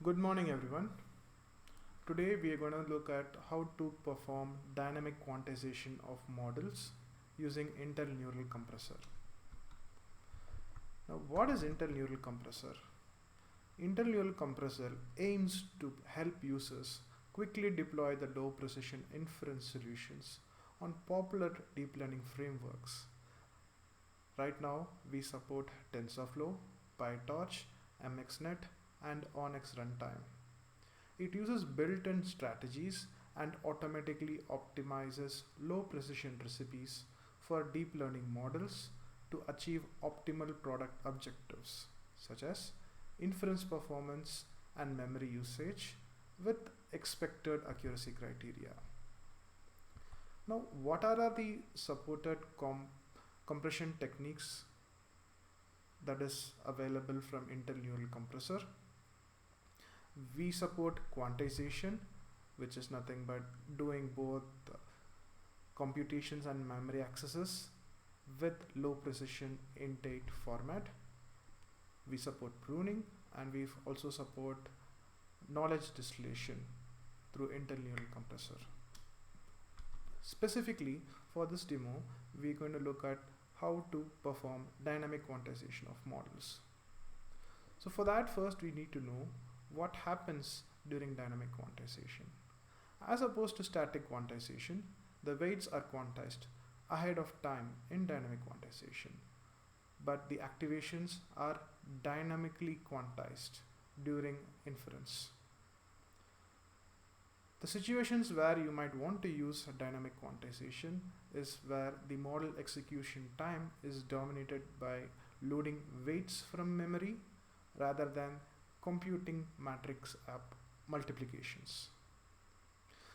Good morning everyone. Today we are going to look at how to perform dynamic quantization of models using Intel Neural Compressor. Now what is Intel Neural Compressor? Intel Neural Compressor aims to help users quickly deploy the low precision inference solutions on popular deep learning frameworks. Right now we support TensorFlow, PyTorch, MXNet and ONNX runtime. It uses built-in strategies and automatically optimizes low precision recipes for deep learning models to achieve optimal product objectives such as inference performance and memory usage with expected accuracy criteria. Now, what are the supported compression techniques that is available from Intel Neural Compressor? We support quantization, which is nothing but doing both computations and memory accesses with low precision int8 format. We support pruning, and we also support knowledge distillation through Intel Neural Compressor. Specifically for this demo, we're going to look at how to perform dynamic quantization of models. So for that, first we need to know what happens during dynamic quantization. As opposed to static quantization, the weights are quantized ahead of time in dynamic quantization, but the activations are dynamically quantized during inference. The situations where you might want to use dynamic quantization is where the model execution time is dominated by loading weights from memory rather than computing matrix multiplications.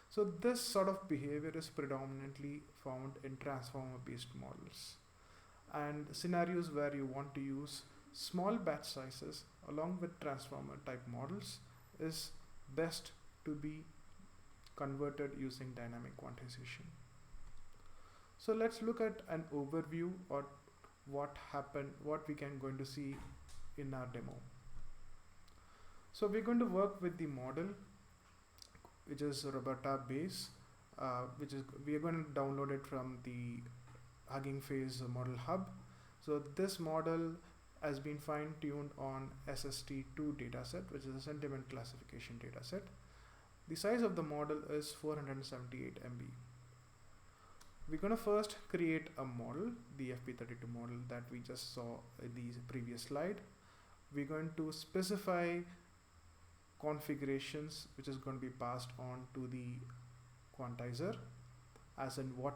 So this sort of behavior is predominantly found in transformer-based models, and scenarios where you want to use small batch sizes along with transformer type models is best to be converted using dynamic quantization. So let's look at an overview or what we can going to see in our demo. So we're going to work with the model, which is RoBERTa Base, we are going to download it from the Hugging Face model hub. So this model has been fine-tuned on SST2 dataset, which is a sentiment classification dataset. The size of the model is 478 MB. We're going to first create a model, the FP32 model that we just saw in the previous slide. We're going to specify configurations which is going to be passed on to the quantizer, as in what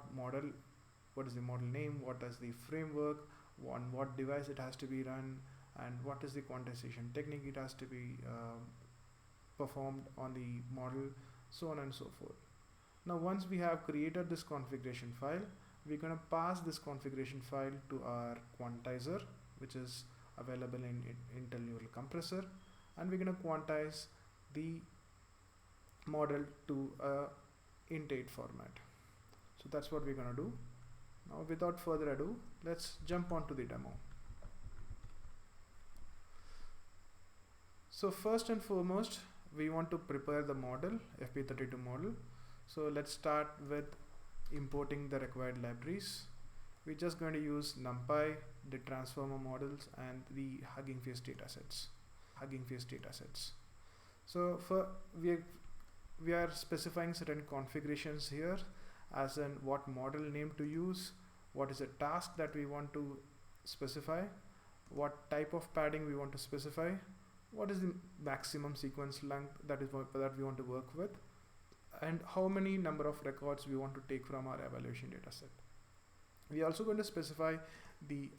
is the model name, what is the framework, on what device it has to be run, and what is the quantization technique it has to be performed on the model, so on and so forth. Now once we have created this configuration file, we're going to pass this configuration file to our quantizer, which is available in Intel Neural Compressor, and we're going to quantize the model to a int8 format. So that's what we're going to do. Now without further ado, let's jump on to the demo. So first and foremost, we want to prepare the model, FP32 model. So let's start with importing the required libraries. We're just going to use NumPy, the transformer models, and the Hugging Face datasets. So we are specifying certain configurations here, as in what model name to use, what is a task that we want to specify, what type of padding we want to specify, what is the maximum sequence length that we want to work with, and how many number of records we want to take from our evaluation dataset. We are also going to specify the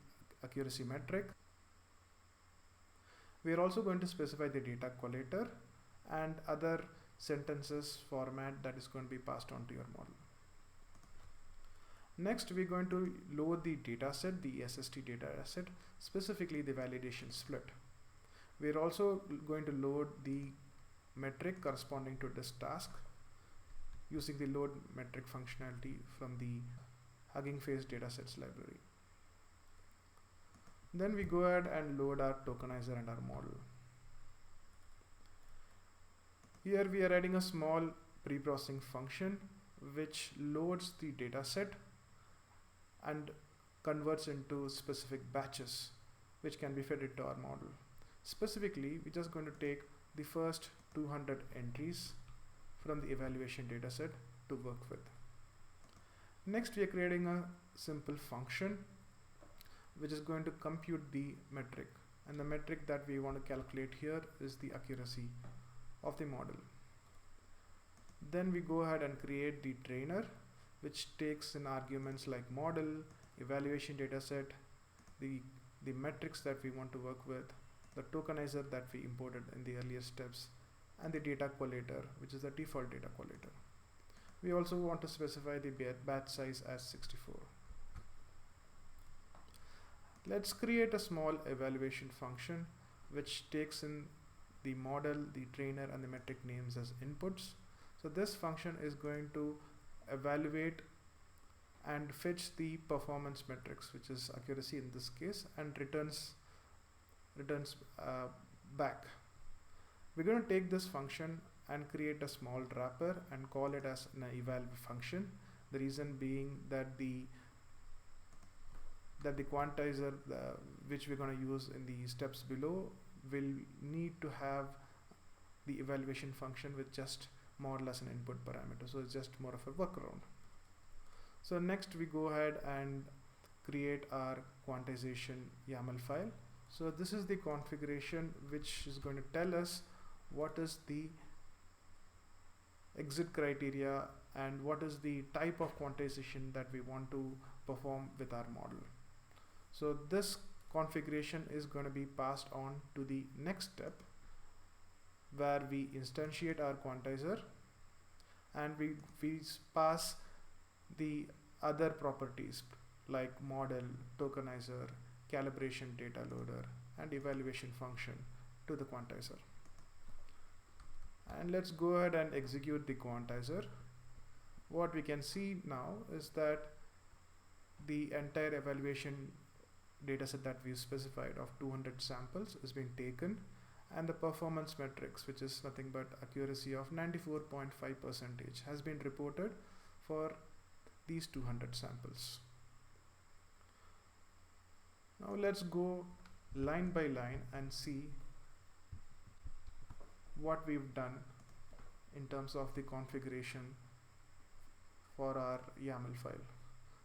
accuracy metric. We are also going to specify the data collator and other sentences format that is going to be passed on to your model. Next, we're going to load the dataset, the SST dataset, specifically the validation split. We're also going to load the metric corresponding to this task using the load metric functionality from the Hugging Face datasets library. Then we go ahead and load our tokenizer and our model. Here we are adding a small pre-processing function which loads the data set and converts into specific batches which can be fed into our model. Specifically, we're just going to take the first 200 entries from the evaluation data set to work with. Next, we are creating a simple function which is going to compute the metric, and the metric that we want to calculate here is the accuracy of the model. Then we go ahead and create the trainer, which takes in arguments like model, evaluation data set, the metrics that we want to work with, the tokenizer that we imported in the earlier steps, and the data collator, which is the default data collator. We also want to specify the batch size as 64. Let's create a small evaluation function which takes in the model, the trainer, and the metric names as inputs. So this function is going to evaluate and fetch the performance metrics, which is accuracy in this case, and returns back. We're going to take this function and create a small wrapper and call it as an eval function. The reason being that the quantizer which we're going to use in the steps below will need to have the evaluation function with just model as an input parameter, so it's just more of a workaround. So next we go ahead and create our quantization YAML file. So this is the configuration which is going to tell us what is the exit criteria and what is the type of quantization that we want to perform with our model. So this configuration is going to be passed on to the next step, where we instantiate our quantizer and we pass the other properties like model, tokenizer, calibration data loader, and evaluation function to the quantizer. And let's go ahead and execute the quantizer. What we can see now is that the entire evaluation dataset that we specified of 200 samples is being taken, and the performance metrics, which is nothing but accuracy of 94.5%, has been reported for these 200 samples. Now let's go line by line and see what we've done in terms of the configuration for our YAML file.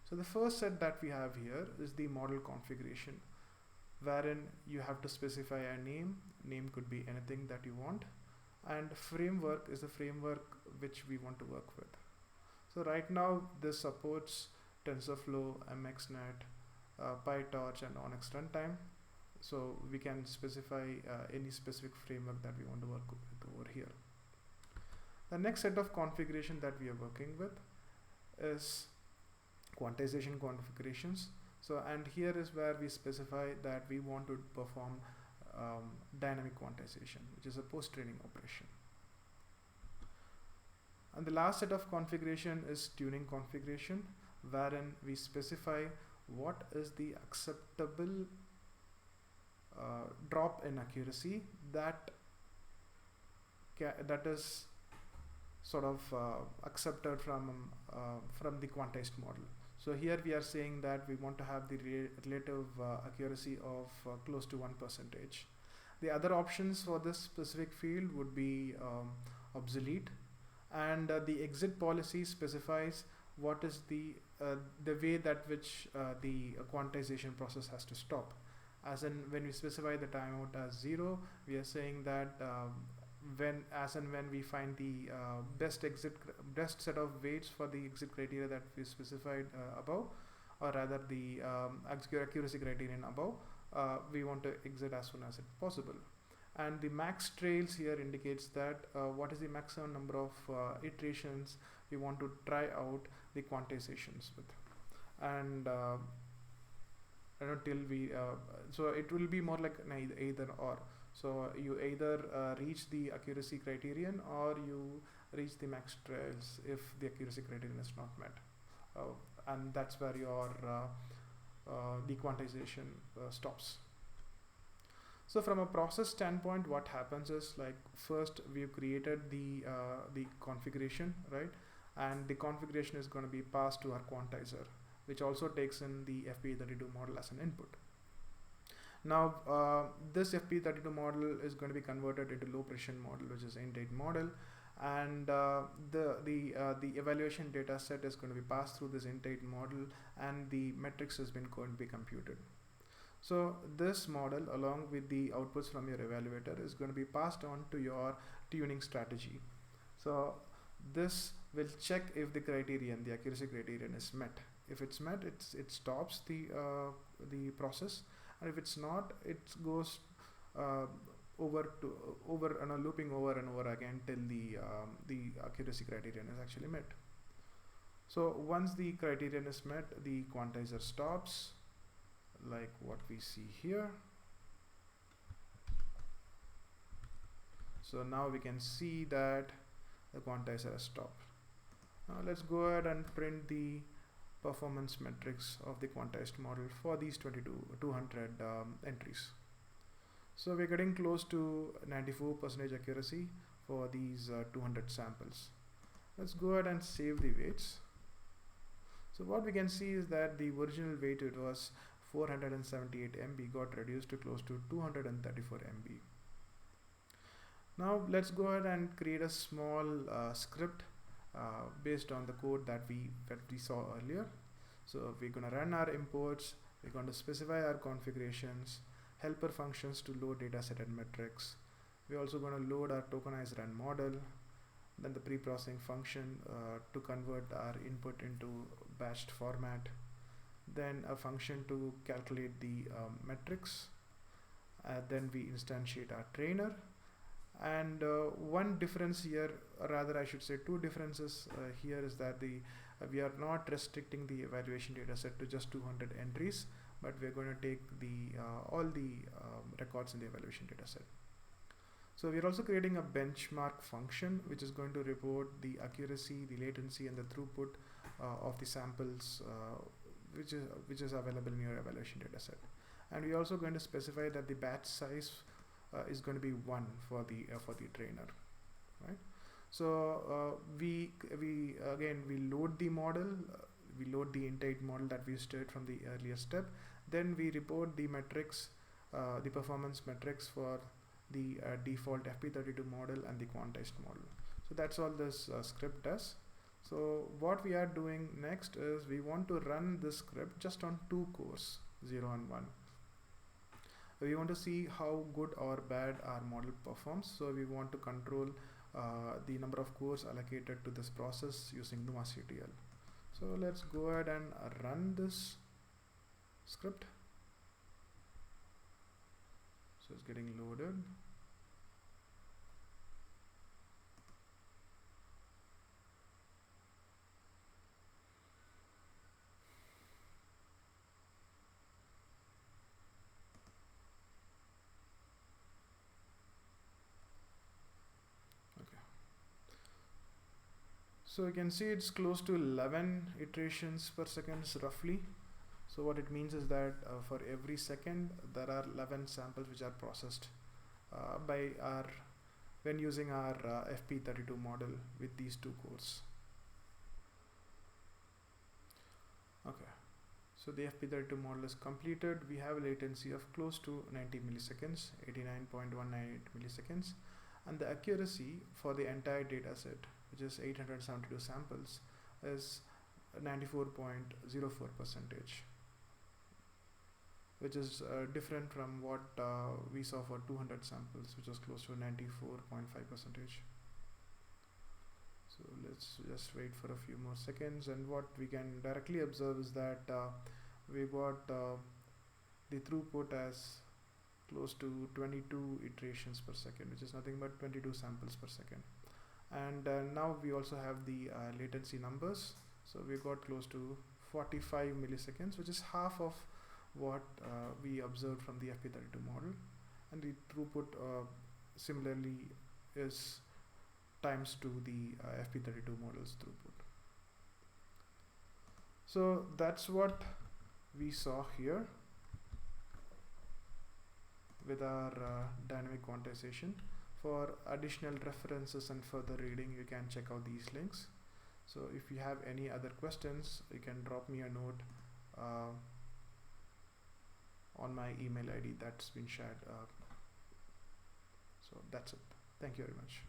So the first set that we have here is the model configuration, wherein you have to specify a name. Name could be anything that you want, and framework is the framework which we want to work with. So right now this supports TensorFlow, MXNet, PyTorch, and ONNX runtime. So we can specify any specific framework that we want to work with over here. The next set of configuration that we are working with is quantization configurations. So, and here is where we specify that we want to perform dynamic quantization, which is a post-training operation. And the last set of configuration is tuning configuration, wherein we specify what is the acceptable drop in accuracy that is sort of accepted from the quantized model. So here we are saying that we want to have the relative accuracy of close to 1%. The other options for this specific field would be obsolete, and the exit policy specifies what is the way that which the quantization process has to stop. As in, when we specify the timeout as 0, we are saying that when we find the best set of weights for the exit criteria that we specified above, or rather the accuracy criterion above, we want to exit as soon as it's possible. And the max trails here indicates that what is the maximum number of iterations we want to try out the quantizations with. And till we so it will be more like either or. So you either reach the accuracy criterion or you reach the max trails if the accuracy criterion is not met, and that's where your dequantization stops. So from a process standpoint, what happens is, like, first we've created the configuration, right? And the configuration is going to be passed to our quantizer, which also takes in the FP32 model as an input. Now this FP32 model is going to be converted into low precision model, which is int8 model, and the evaluation data set is going to be passed through this int8 model, and the metrics has been going to be computed. So this model, along with the outputs from your evaluator, is going to be passed on to your tuning strategy. So this will check if the criterion, the accuracy criterion, is met. If it's met, it stops the process, and if it's not, it goes looping over and over again till the accuracy criterion is actually met. So once the criterion is met, the quantizer stops, like what we see here. So now we can see that the quantizer has stopped. Now let's go ahead and print the performance metrics of the quantized model for these 200 entries. So we're getting close to 94% accuracy for these 200 samples. Let's go ahead and save the weights. So what we can see is that the original weight, it was 478 MB, got reduced to close to 234 MB. Now let's go ahead and create a small script based on the code that we saw earlier. So we're going to run our imports, we're going to specify our configurations, helper functions to load dataset and metrics. We're also going to load our tokenized run model, then the pre-processing function to convert our input into batched format, then a function to calculate the metrics, then we instantiate our trainer. And one difference here, or rather I should say two differences here, is that we are not restricting the evaluation dataset to just 200 entries, but we're going to take all the records in the evaluation dataset. So we're also creating a benchmark function which is going to report the accuracy, the latency, and the throughput of the samples which is available in your evaluation dataset. And we're also going to specify that the batch size is going to be 1 for the trainer, right? So we load the model, we load the int8 model that we stirred from the earlier step. Then we report the metrics, the performance metrics for the default FP32 model and the quantized model. So that's all this script does. So what we are doing next is we want to run this script just on 2 cores, 0 and 1. We want to see how good or bad our model performs. So we want to control the number of cores allocated to this process using NuaCTL. So let's go ahead and run this script. So it's getting loaded. So you can see it's close to 11 iterations per second roughly. So what it means is that for every second there are 11 samples which are processed when using our FP32 model with these 2 cores. Okay, so the FP32 model is completed. We have a latency of close to 90 milliseconds, 89.198 milliseconds, and the accuracy for the entire data set, which is 872 samples, is 94.04%, which is different from what we saw for 200 samples, which was close to 94.5%. So let's just wait for a few more seconds, and what we can directly observe is that we got the throughput as close to 22 iterations per second, which is nothing but 22 samples per second. And now we also have the latency numbers. So we got close to 45 milliseconds, which is half of what we observed from the FP32 model, and the throughput similarly is times 2 the FP32 model's throughput. So that's what we saw here. with our dynamic quantization. For additional references and further reading, you can check out these links. So if you have any other questions, you can drop me a note on my email ID that's been shared. So that's it. Thank you very much.